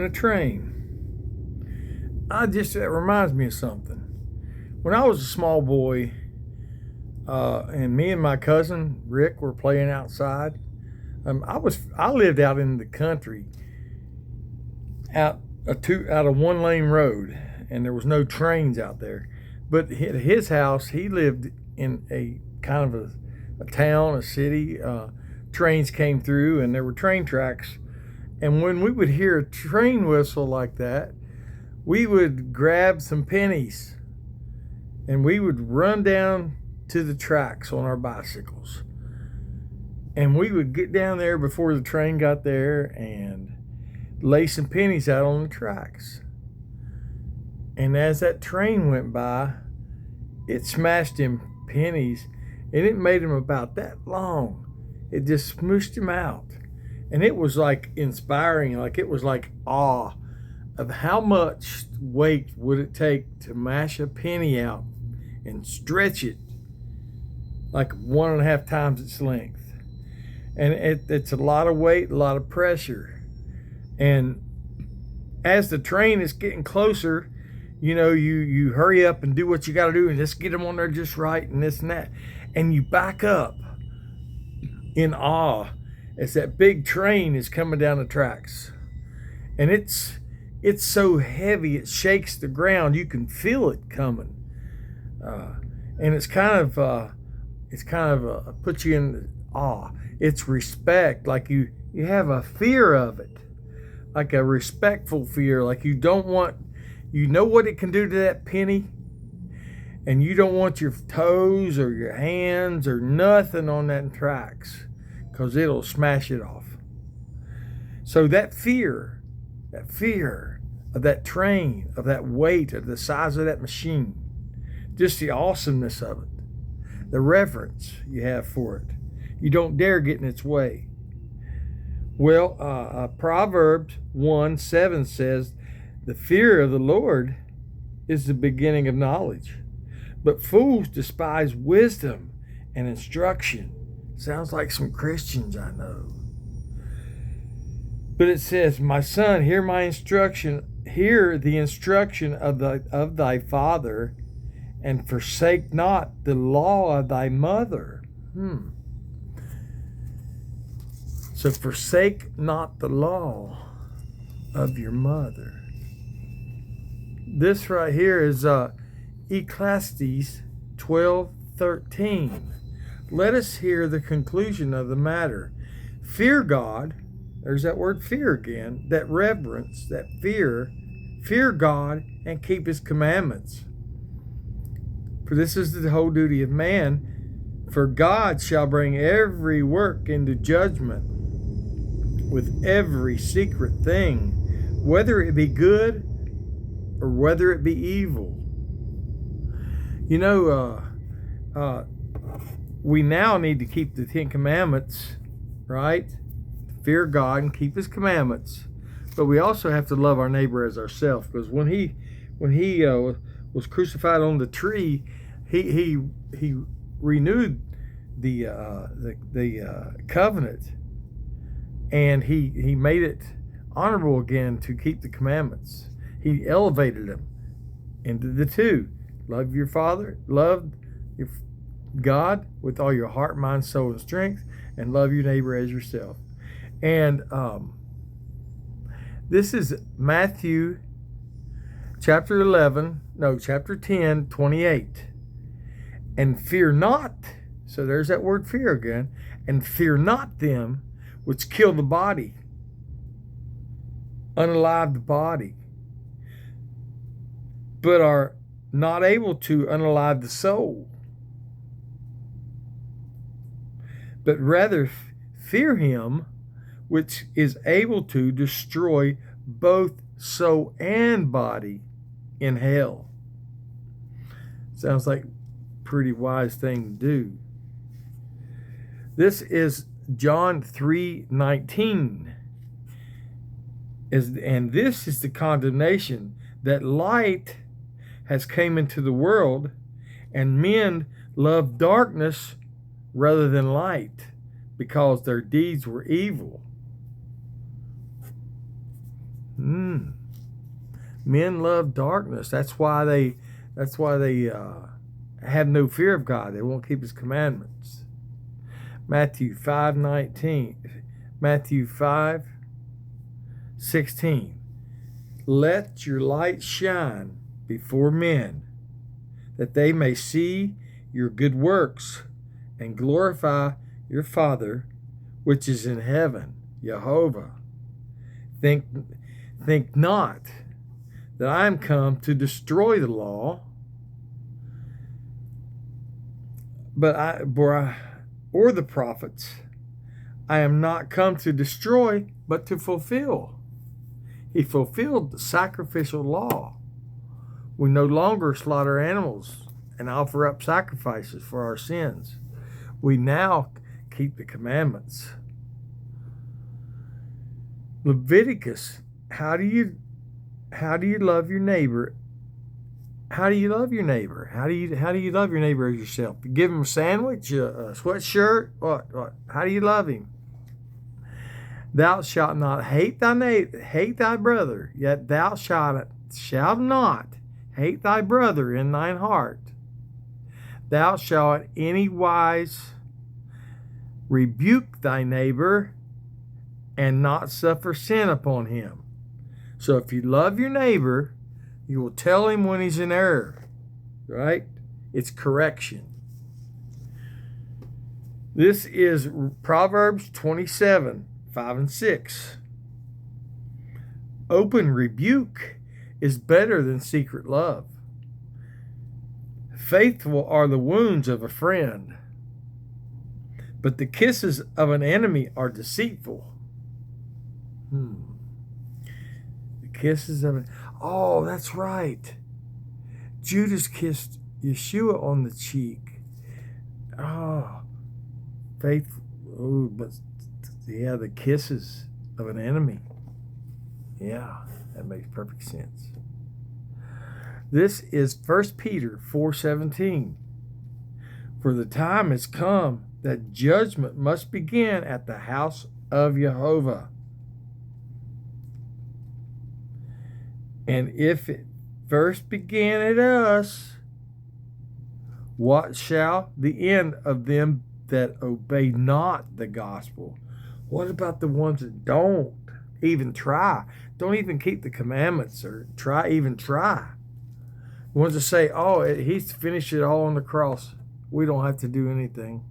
a train. That reminds me of something. When I was a small boy, and me and my cousin Rick were playing outside. I lived out in the country, out of one lane road, and there was no trains out there. But at his house, he lived in a kind of a town, a city. Trains came through, and there were train tracks. And when we would hear a train whistle like that, we would grab some pennies, and we would run down to the tracks on our bicycles. And we would get down there before the train got there and lay some pennies out on the tracks. And as that train went by, it smashed them pennies, and it made them about that long. It just smooshed them out. And it was like inspiring, like it was like awe of how much weight would it take to mash a penny out and stretch it like 1.5 times its length. And it's a lot of weight, a lot of pressure. And as the train is getting closer, you hurry up and do what you got to do and just get them on there just right and this and that. And you back up in awe as that big train is coming down the tracks. And it's so heavy, it shakes the ground. You can feel it coming. And it's kind of puts you in awe. It's respect, like you have a fear of it, like a respectful fear, like you know what it can do to that penny, and you don't want your toes or your hands or nothing on that tracks, because it'll smash it off. So that fear of that train, of that weight, of the size of that machine, just the awesomeness of it, the reverence you have for it. You don't dare get in its way. Well, Proverbs 1:7 says, the fear of the Lord is the beginning of knowledge, but fools despise wisdom and instruction. Sounds like some Christians I know. But it says, my son, hear my instruction, hear the instruction of thy father, and forsake not the law of thy mother. So forsake not the law of your mother. This right here is Ecclesiastes 12:13. Let us hear the conclusion of the matter. Fear God. There's that word fear again. That reverence, that fear. Fear God and keep his commandments. For this is the whole duty of man. For God shall bring every work into judgment with every secret thing, whether it be good or whether it be evil. We now need to keep the 10 Commandments, right? Fear God and keep his commandments. But we also have to love our neighbor as ourselves, because when he was crucified on the tree, he renewed the covenant, and he made it honorable again to keep the commandments. He elevated them into the two. Love your father, love your God with all your heart, mind, soul, and strength, and love your neighbor as yourself. And this is Matthew chapter 10, 28. And fear not, so there's that word fear again, and fear not them which kill the body, unalive the body, but are not able to unalive the soul, but rather fear him which is able to destroy both soul and body in hell. Sounds like a pretty wise thing to do. This is John 3:19. And this is the condemnation, that light has came into the world, and men love darkness rather than light, because their deeds were evil. Men love darkness. That's why they have no fear of God. They won't keep his commandments. Matthew 5:19. Matthew 5:16. Let your light shine before men, that they may see your good works and glorify your Father which is in heaven. Jehovah. Think not that I am come to destroy the law, or the prophets. I am not come to destroy, but to fulfill. He fulfilled the sacrificial law. We no longer slaughter animals and offer up sacrifices for our sins. We now keep the commandments. Leviticus, how do you love your neighbor? How do you love your neighbor? How do you love your neighbor as yourself? You give him a sandwich, a sweatshirt? What? How do you love him? Thou shalt not hate thy neighbor, hate thy brother, yet thou shalt not hate thy brother in thine heart. Thou shalt any wise rebuke thy neighbor and not suffer sin upon him. So if you love your neighbor, you will tell him when he's in error, right? It's correction. This is Proverbs 27:5-6. Open rebuke is better than secret love. Faithful are the wounds of a friend, but the kisses of an enemy are deceitful. The kisses of an... Oh, that's right. Judas kissed Yeshua on the cheek. Oh, faithful. Oh, but yeah, the kisses of an enemy. Yeah, that makes perfect sense. This is 1 Peter 4:17. For the time has come that judgment must begin at the house of Jehovah. And if it first began at us, what shall the end of them that obey not the gospel? What about the ones that don't even try? Don't even keep the commandments or try. The ones that say, oh, he's finished it all on the cross. We don't have to do anything.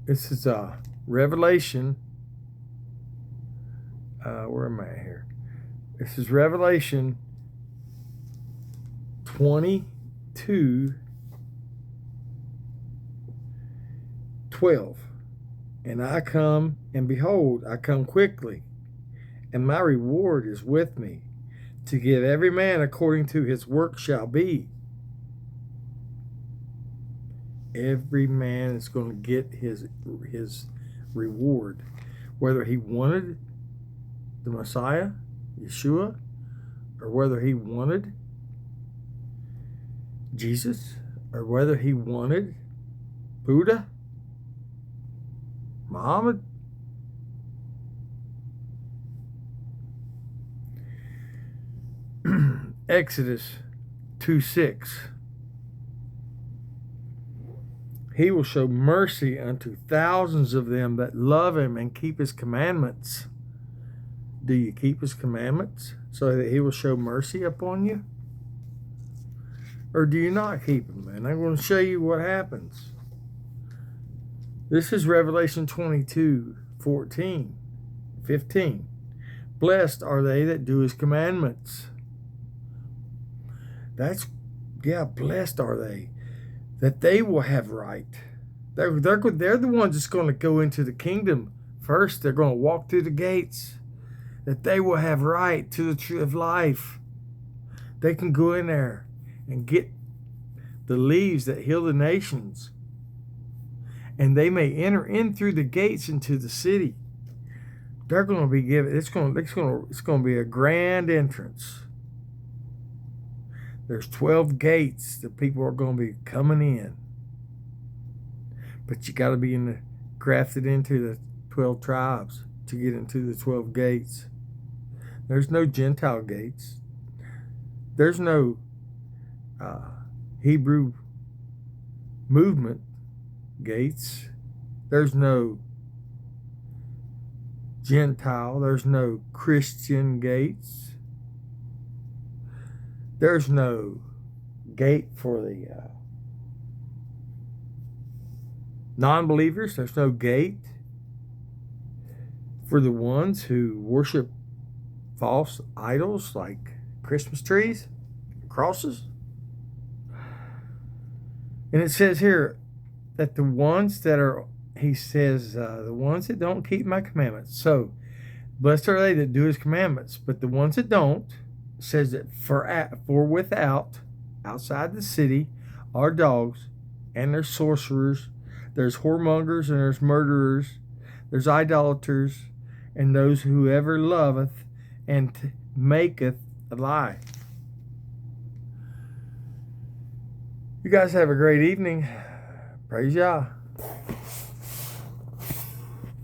This is Revelation. Where am I here? This is Revelation 22:12. And I come, and behold, I come quickly, and my reward is with me, to give every man according to his work shall be. Every man is going to get his reward, whether he wanted the Messiah, Yeshua, or whether he wanted Jesus, or whether he wanted Buddha, Muhammad. Exodus 2:6. He will show mercy unto thousands of them that love him and keep his commandments. Do you keep his commandments so that he will show mercy upon you? Or do you not keep them? And I'm going to show you what happens. This is Revelation 22:14-15. Blessed are they that do his commandments. Blessed are they, that they will have right. They're the ones that's going to go into the kingdom first. They're going to walk through the gates. That they will have right to the tree of life. They can go in there and get the leaves that heal the nations. And they may enter in through the gates into the city. They're going to be given, it's going to be a grand entrance. There's 12 gates that people are going to be coming in. But you got to be grafted into the 12 tribes to get into the 12 gates. There's no Gentile gates. There's no Hebrew movement gates. There's no Gentile. There's no Christian gates. There's no gate for the non-believers. There's no gate for the ones who worship false idols like Christmas trees, crosses. And it says here that the ones that are, he says, the ones that don't keep my commandments. So, blessed are they that do his commandments. But the ones that don't, says that for without, outside the city, are dogs, and there's sorcerers, there's whoremongers, and there's murderers, there's idolaters, and those who ever loveth and maketh a lie. You guys have a great evening. Praise Yah.